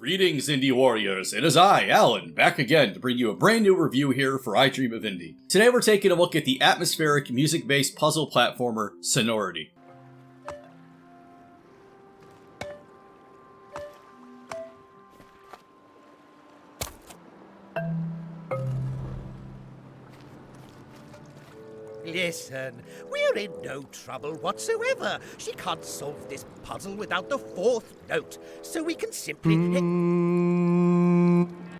Greetings, Indie Warriors. It is I, Alan, back again to bring you a brand new review here for I Dream of Indie. Today we're taking a look at the atmospheric, music-based puzzle platformer, Sonority. Listen, we're in no trouble whatsoever. She can't solve this puzzle without the fourth note, so we can simply...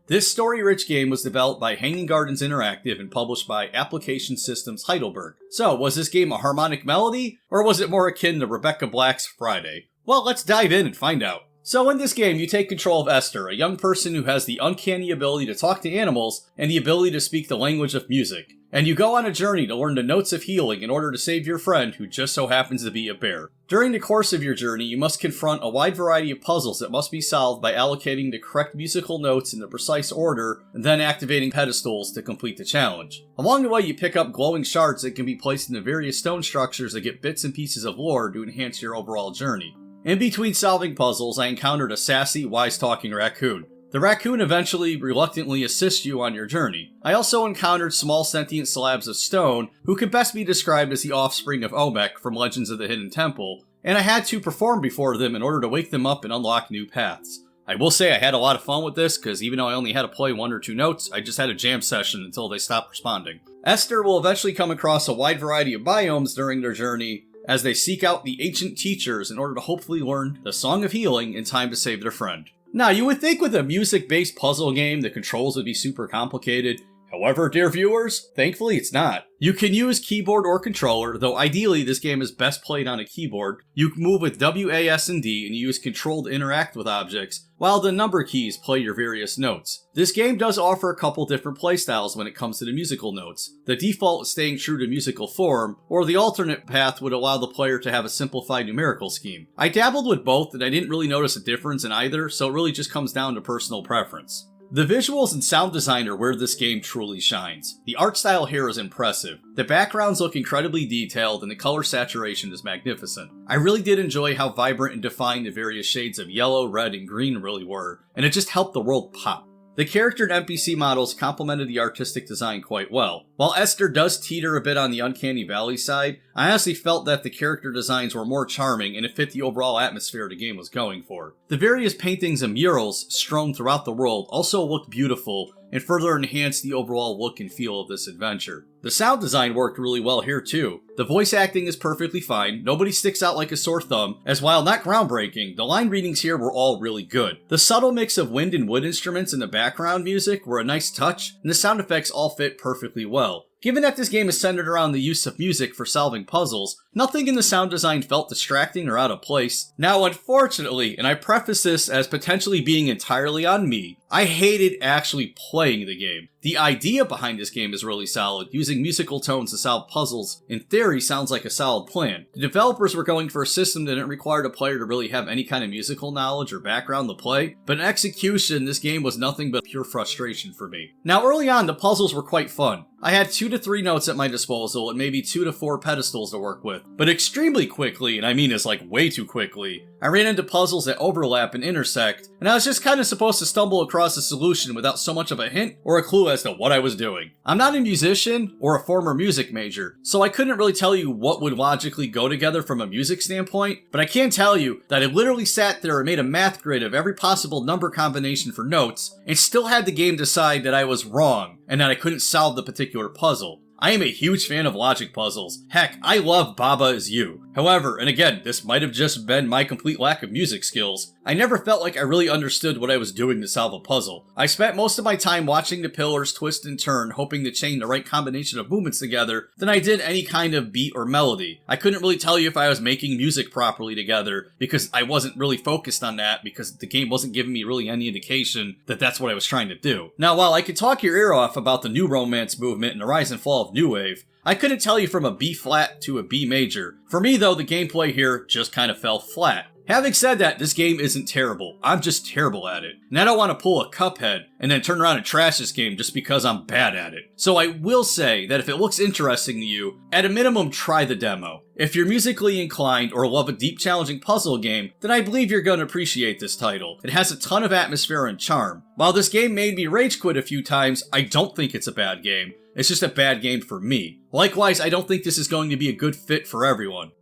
This story-rich game was developed by Hanging Gardens Interactive and published by Application Systems Heidelberg. So, was this game a harmonic melody, or was it more akin to Rebecca Black's Friday? Well, let's dive in and find out. So in this game, you take control of Esther, a young person who has the uncanny ability to talk to animals and the ability to speak the language of music. And you go on a journey to learn the notes of healing in order to save your friend, who just so happens to be a bear. During the course of your journey, you must confront a wide variety of puzzles that must be solved by allocating the correct musical notes in the precise order, and then activating pedestals to complete the challenge. Along the way, you pick up glowing shards that can be placed into various stone structures that get bits and pieces of lore to enhance your overall journey. In between solving puzzles, I encountered a sassy, wise-talking raccoon. The raccoon eventually reluctantly assists you on your journey. I also encountered small sentient slabs of stone, who could best be described as the offspring of Olmec from Legends of the Hidden Temple, and I had to perform before them in order to wake them up and unlock new paths. I will say I had a lot of fun with this, because even though I only had to play one or two notes, I just had a jam session until they stopped responding. Esther will eventually come across a wide variety of biomes during their journey, as they seek out the ancient teachers in order to hopefully learn the Song of Healing in time to save their friend. Now, you would think with a music-based puzzle game, the controls would be super complicated. However, dear viewers, thankfully it's not. You can use keyboard or controller, though ideally this game is best played on a keyboard. You can move with W, A, S, and D, and use control to interact with objects, while the number keys play your various notes. This game does offer a couple different playstyles when it comes to the musical notes. The default is staying true to musical form, or the alternate path would allow the player to have a simplified numerical scheme. I dabbled with both, and I didn't really notice a difference in either, so it really just comes down to personal preference. The visuals and sound design are where this game truly shines. The art style here is impressive. The backgrounds look incredibly detailed and the color saturation is magnificent. I really did enjoy how vibrant and defined the various shades of yellow, red, and green really were, and it just helped the world pop. The character and NPC models complemented the artistic design quite well. While Esther does teeter a bit on the Uncanny Valley side, I honestly felt that the character designs were more charming and it fit the overall atmosphere the game was going for. The various paintings and murals strewn throughout the world also looked beautiful and further enhanced the overall look and feel of this adventure. The sound design worked really well here too. The voice acting is perfectly fine, nobody sticks out like a sore thumb, as while not groundbreaking, the line readings here were all really good. The subtle mix of wind and wood instruments in the background music were a nice touch, and the sound effects all fit perfectly well. Given that this game is centered around the use of music for solving puzzles, nothing in the sound design felt distracting or out of place. Now, unfortunately, and I preface this as potentially being entirely on me, I hated actually playing the game. The idea behind this game is really solid. Using musical tones to solve puzzles, in theory, sounds like a solid plan. The developers were going for a system that didn't require the player to really have any kind of musical knowledge or background to play, but in execution, this game was nothing but pure frustration for me. Now, early on, the puzzles were quite fun. I had 2 to 3 notes at my disposal and maybe 2 to 4 pedestals to work with. But extremely quickly, and I mean it's like way too quickly, I ran into puzzles that overlap and intersect, and I was just kind of supposed to stumble across a solution without so much of a hint or a clue as to what I was doing. I'm not a musician or a former music major, so I couldn't really tell you what would logically go together from a music standpoint, but I can tell you that I literally sat there and made a math grid of every possible number combination for notes, and still had the game decide that I was wrong, and that I couldn't solve the particular puzzle. I am a huge fan of logic puzzles. Heck, I love Baba Is You. However, and again, this might have just been my complete lack of music skills, I never felt like I really understood what I was doing to solve a puzzle. I spent most of my time watching the pillars twist and turn, hoping to chain the right combination of movements together, than I did any kind of beat or melody. I couldn't really tell you if I was making music properly together, because I wasn't really focused on that, because the game wasn't giving me really any indication that that's what I was trying to do. Now, while I could talk your ear off about the new romance movement and the rise and fall of New Wave, I couldn't tell you from a B flat to a B major. For me though, the gameplay here just kind of fell flat. Having said that, this game isn't terrible. I'm just terrible at it. And I don't want to pull a Cuphead and then turn around and trash this game just because I'm bad at it. So I will say that if it looks interesting to you, at a minimum try the demo. If you're musically inclined or love a deep challenging puzzle game, then I believe you're going to appreciate this title. It has a ton of atmosphere and charm. While this game made me rage quit a few times, I don't think it's a bad game. It's just a bad game for me. Likewise, I don't think this is going to be a good fit for everyone.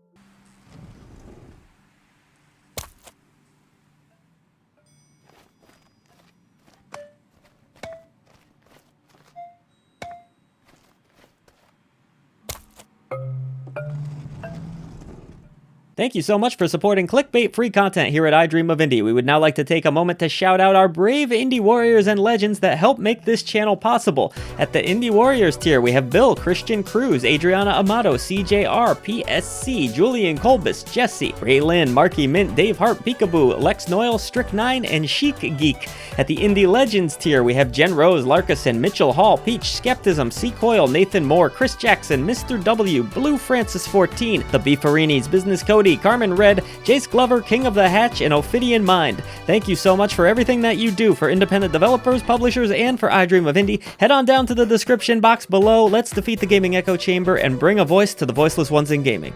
Thank you so much for supporting clickbait-free content here at I Dream of Indie. We would now like to take a moment to shout out our brave indie warriors and legends that help make this channel possible. At the Indie Warriors tier, we have Bill, Christian Cruz, Adriana Amato, CJR, PSC, Julian Colbus, Jesse, Ray Lynn, Marky Mint, Dave Hart, Peekaboo, Lex Noyle, Strick9, and Chic Geek. At the Indie Legends tier, we have Jen Rose, Larkison, Mitchell Hall, Peach, Skepticism, C. Coyle, Nathan Moore, Chris Jackson, Mr. W, Blue Francis 14, The Beefarinis, Business Cody, Carmen Red, Jace Glover, King of the Hatch, and Ophidian Mind. Thank you so much for everything that you do for independent developers, publishers, and for I Dream of Indie. Head on down to the description box below. Let's defeat the gaming echo chamber and bring a voice to the voiceless ones in gaming.